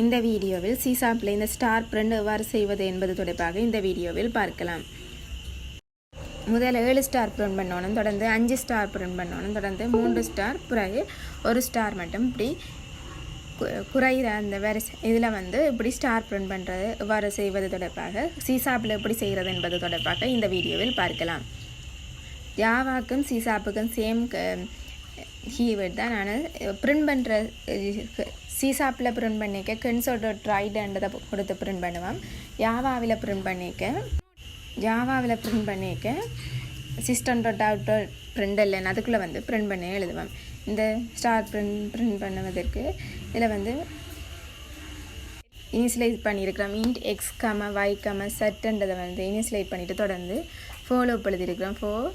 இந்த வீடியோவில் சீசாப்பில் இந்த ஸ்டார் பிரிண்ட் எவ்வாறு செய்வது என்பது தொடர்பாக இந்த வீடியோவில் பார்க்கலாம். முதல்ல 7 ஸ்டார் பிரிண்ட் பண்ணணும், தொடர்ந்து 5 ஸ்டார் பிரிண்ட் பண்ணணும், தொடர்ந்து 3 ஸ்டார், பிறகு 1 ஸ்டார் மட்டும். இப்படி குறைகிற அந்த வேறு இதில் இப்படி ஸ்டார் பிரிண்ட் பண்ணுறது எவ்வாறு செய்வது தொடர்பாக, சீசாப்பில் எப்படி செய்கிறது என்பது தொடர்பாக இந்த வீடியோவில் பார்க்கலாம். ஜாவாக்கும் சீசாப்புக்கும் சேம் கீவேர்ட் தான். நான் பிரிண்ட் பண்ணுற சீசாப்பில் பிரிண்ட் பண்ணிக்க கென்சோட ட்ரைடன்றதை கொடுத்து பிரிண்ட் பண்ணுவேன். ஜாவாவில் பிரிண்ட் பண்ணிக்க சிஸ்டம் டாட் அவுட் பிரிண்ட் இல்லைன்னு அதுக்குள்ளே பிரிண்ட் பண்ணி எழுதுவேன். இந்த ஸ்டார் பிரிண்ட் பண்ணுவதற்கு இதில் இனிஷியலைஸ் பண்ணியிருக்கிறோம். இன்ட் எக்ஸ் கம ஒய் கம செட்டுன்றதை இனிஷியலைட் பண்ணிவிட்டு தொடர்ந்து ஃபாலோ எழுதியிருக்கிறோம். Four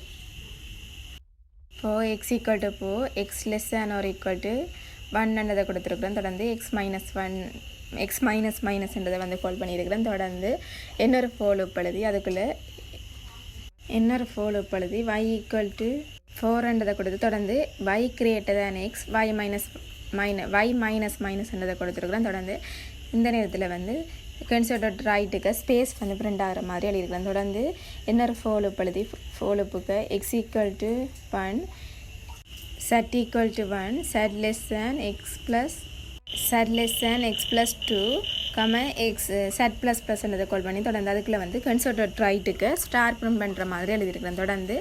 x equal to 4 x less than or equal to 1ன்றதை கொடுத்துருக்குறோம். தொடர்ந்து எக்ஸ் மைனஸ்ன்றதை கால் பண்ணியிருக்கிறோம். தொடர்ந்து இன்னொரு ஃபாலோ எழுதி அதுக்குள்ளே y ஈக்குவல் டு 4ன்றதை கொடுத்து தொடர்ந்து y creator than x y மைனஸ்ன்றதை கொடுத்துருக்குறோம். தொடர்ந்து இந்த நேரத்தில் கன்சோட ரைட்டுக்கு ஸ்பேஸ் பிரிண்ட் ஆகிற மாதிரி எழுதியிருக்கலாம். தொடர்ந்து இன்னொரு ஃபாலோப்புக்கு x equal to 1 set equal to 1 set less than x plus 2 comma X said ப்ளஸ்ன்றதை call பண்ணி தொடர்ந்து அதுக்குள்ளே கன்சோட ரைட்டுக்கு ஸ்டார் பிரிண்ட் பண்ணுற மாதிரி எழுதியிருக்கிறோம். தொடர்ந்து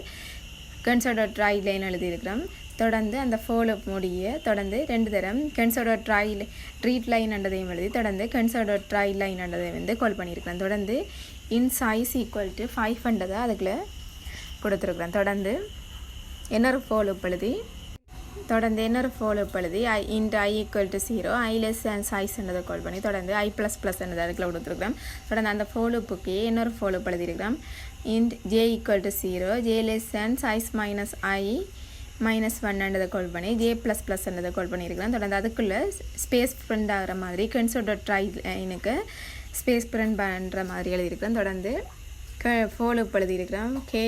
கன்சோட ட்ரை லைன் எழுதியிருக்கிறோம். தொடர்ந்து அந்த ஃபாலோ முடிய தொடர்ந்து 2 தரம் கன்சோட ட்ரீட் லைன் என்றதையும் எழுதி தொடர்ந்து கன்சோட ட்ரை லைன் என்றதை கால் பண்ணியிருக்கிறேன். தொடர்ந்து இன் சைஸ் ஈக்குவல் டு 5ன்றதை அதுக்குள்ளே கொடுத்துருக்குறேன். தொடர்ந்து இன்னொரு ஃபாலோ எழுதி i int i equal to 0 i less than சைஸ்ன்றதை கால் பண்ணி தொடர்ந்து ஐ ப்ளஸ் ப்ளஸ்ன்றதை அதுக்குள்ளே கொடுத்துருக்குறோம். தொடர்ந்து அந்த ஃபாலோப்புக்கு இன்னொரு ஃபாலோ எழுதியிருக்கிறோம். Int j equal to 0 j less than size minus i -1ன்றதை கால் பண்ணி ஜே ப்ளஸ் ப்ளஸ்ன்றதை கால் பண்ணியிருக்கிறேன். தொடர்ந்து அதுக்குள்ளே ஸ்பேஸ் பிரிண்ட் ஆகிற மாதிரி கன்சோட ட்ரை லைனுக்கு ஸ்பேஸ் பிரிண்ட் பண்ணுற மாதிரி எழுதியிருக்கிறேன். தொடர்ந்து ஃபாலோ எழுதியிருக்கிறேன். K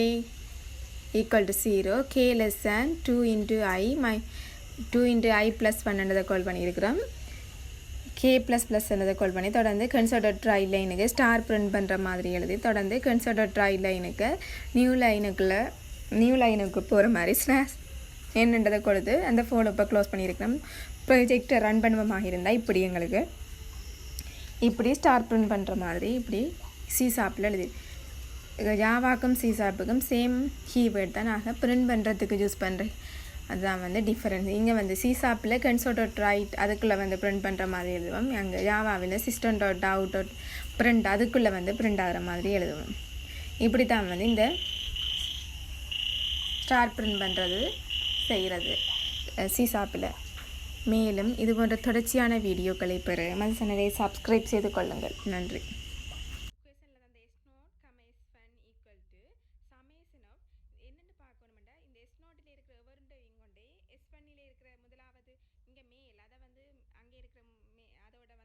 equal to 0 k less than 2 into i plus 1ன்றதை கால் பண்ணியிருக்கிறோம். கே ப்ளஸ்ன்றதை கால் பண்ணி தொடர்ந்து கன்சோட ட்ரை லைனுக்கு ஸ்டார் பிரிண்ட் பண்ணுற மாதிரி எழுதி தொடர்ந்து கன்சோட ட்ரை லைனுக்கு நியூ லைனுக்கு போகிற மாதிரி ஸ்லாஷ் என்னன்றதை கொடுத்து அந்த ஃபோலோப்பை க்ளோஸ் பண்ணியிருக்கிறோம். ப்ராஜெக்டை ரன் பண்ணுவமாக இருந்தால் இப்படி எங்களுக்கு இப்படி ஸ்டார் பிரிண்ட் பண்ணுற மாதிரி இப்படி சீசாப்பில் எழுதி ஜாவாக்கும் சீசாப்புக்கும் சேம் கீவேர்ட் தான் நாங்கள் பிரிண்ட் பண்ணுறதுக்கு யூஸ் பண்ணுறேன். அதுதான் டிஃப்ரென்ஸ். இங்கே சீசாப்பில் கன்சோட ரைட் அதுக்குள்ளே பிரிண்ட் பண்ணுற மாதிரி எழுதுவோம். அங்கே ஜாவாவில் சிஸ்டம் டாட் அவுட் பிரிண்ட் அதுக்குள்ளே பிரிண்ட் ஆகிற மாதிரி எழுதுவோம். இப்படி தான் இந்த ஸ்டார் பிரிண்ட் பண்ணுறது செய்கிறது சீசாப்பில். மேலும் இது போன்ற தொடர்ச்சியான வீடியோக்களை பெற எமது சேனலை சப்ஸ்கிரைப் செய்து கொள்ளுங்கள். நன்றி. என்னென்னு பார்க்கணுமெண்டா இந்த S0 இருக்கிற எவருண்ட இங்கொண்டே S1 இருக்கிற முதலாவது இங்கே மேலே